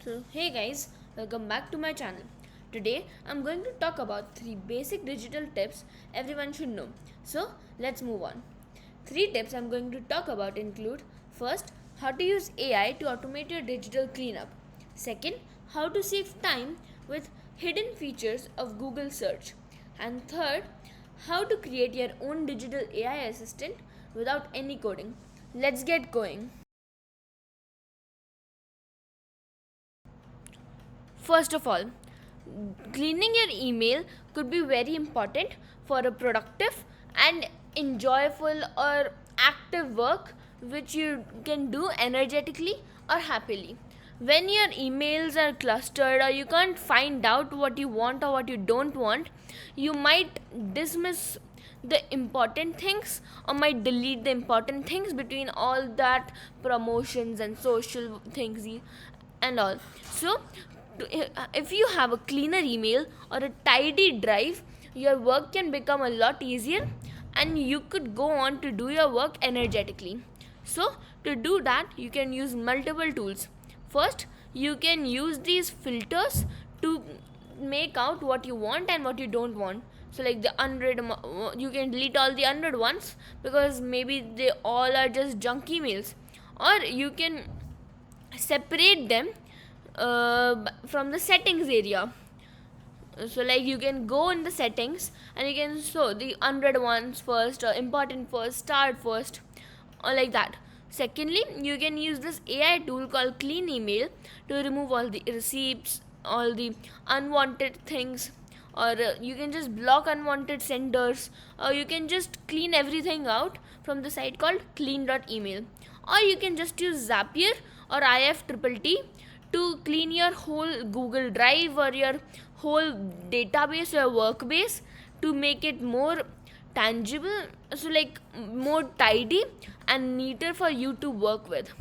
So, hey guys, welcome back to my channel. Today I'm going to talk about 3 basic digital tips everyone should know. So, let's move on. 3 tips I'm going to talk about include: first, how to use AI to automate your digital cleanup. Second, how to save time with hidden features of Google search. And third, how to create your own digital AI assistant without any coding. Let's get going. First of all, cleaning your email could be very important for a productive and enjoyable or active work which you can do energetically or happily. When your emails are clustered or you can't find out what you want or what you don't want, you might dismiss the important things or might delete the important things between all that promotions and social things and all. So if you have a cleaner email or a tidy drive, your work can become a lot easier and you could go on to do your work energetically. So to do that, you can use multiple tools. First, you can use these filters to make out what you want and what you don't want. So like the unread, you can delete all the unread ones because maybe they all are just junk emails, or you can separate them from the settings area. So like you can go in the settings and you can show the unread ones first, or important first, start first, or like that. Secondly, you can use this AI tool called Clean Email to remove all the receipts, all the unwanted things, or you can just block unwanted senders, or you can just clean everything out from the site called clean.email, or you can just use Zapier or IFTTT to clean your whole Google Drive or your whole database or workbase to make it more tangible, so like more tidy and neater for you to work with.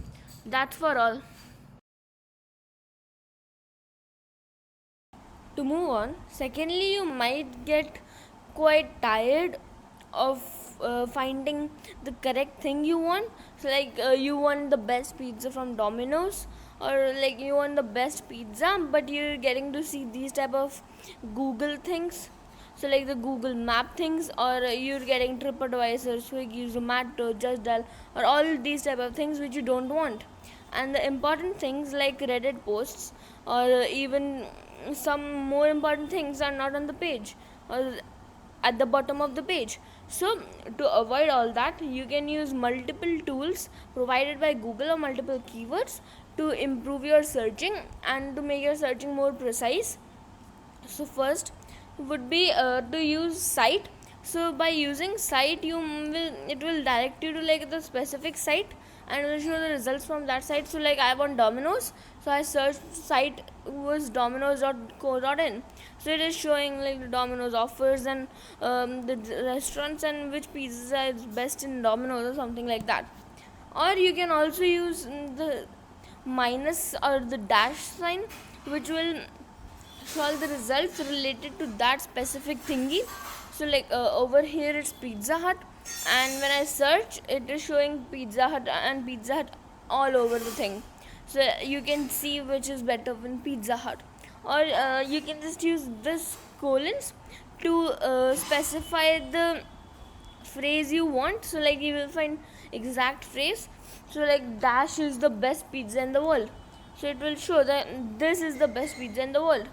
That's for all. To move on, secondly, you might get quite tired of finding the correct thing you want. So like you want the best pizza from Domino's, or like you want the best pizza but you're getting to see these type of Google things, so like the Google map things, or you're getting TripAdvisor, Swiggy, Zomato, Just Dial, or all these type of things which you don't want. And the important things like Reddit posts, or even some more important things are not on the page or at the bottom of the page. So to avoid all that, you can use multiple tools provided by Google or multiple keywords to improve your searching and to make your searching more precise. So first would be to use site. So by using site, it will direct you to like the specific site and will show the results from that site. So like I want Domino's, so I searched site was domino's.co.in. So it is showing like the Domino's offers and the restaurants and which pizza is best in Domino's or something like that. Or you can also use the minus or the dash sign, which will show all the results related to that specific thingy. So like over here it's Pizza Hut, and when I search, it is showing Pizza Hut and Pizza Hut all over the thing. So you can see which is better in Pizza Hut. Or you can just use this colons to specify the phrase you want. So like you will find exact phrase. So like dash is the best pizza in the world, so it will show that this is the best pizza in the world.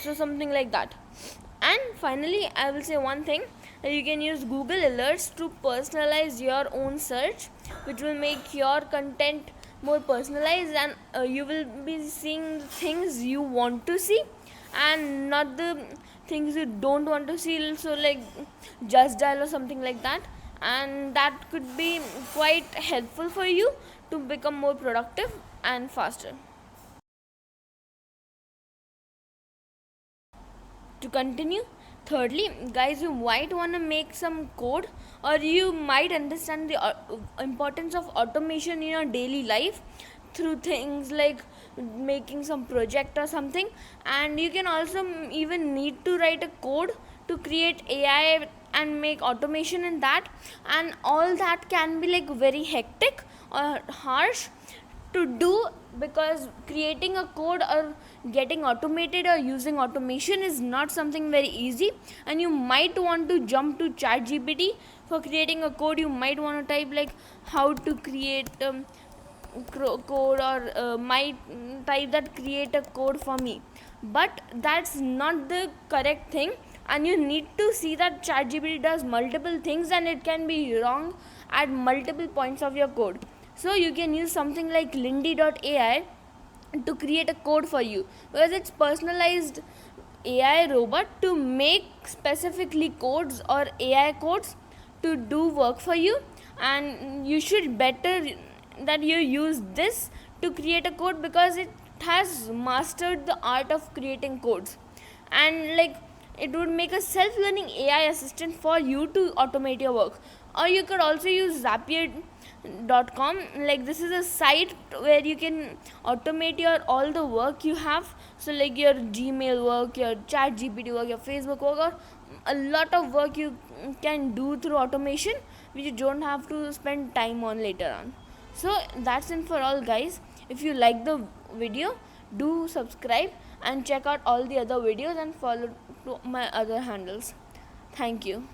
So something like that. And finally, I will say one thing, that you can use Google alerts to personalize your own search, which will make your content more personalized, and you will be seeing things you want to see and not the things you don't want to see. So like Just Dial or something like that, and that could be quite helpful for you to become more productive and faster. To continue, thirdly, guys, you might want to make some code, or you might understand the importance of automation in your daily life through things like making some project or something. And you can also even need to write a code to create AI and make automation in that, and all that can be like very hectic or harsh to do because creating a code or getting automated or using automation is not something very easy, and you might want to jump to ChatGPT for creating a code. You might want to type like how to create code, or might type that create a code for me, but that's not the correct thing, and you need to see that ChatGPT does multiple things and it can be wrong at multiple points of your code. So you can use something like Lindy.ai to create a code for you, because it's personalized AI robot to make specifically codes or AI codes to do work for you, and you should better that you use this to create a code, because it has mastered the art of creating codes, and like it would make a self-learning AI assistant for you to automate your work. Or you could also use Zapier.com. like this is a site where you can automate your all the work you have, so like your Gmail work, your ChatGPT work, your Facebook work, or a lot of work you can do through automation which you don't have to spend time on later on. So that's it for all, guys. If you like the video, do subscribe and check out all the other videos and follow to my other handles. Thank you.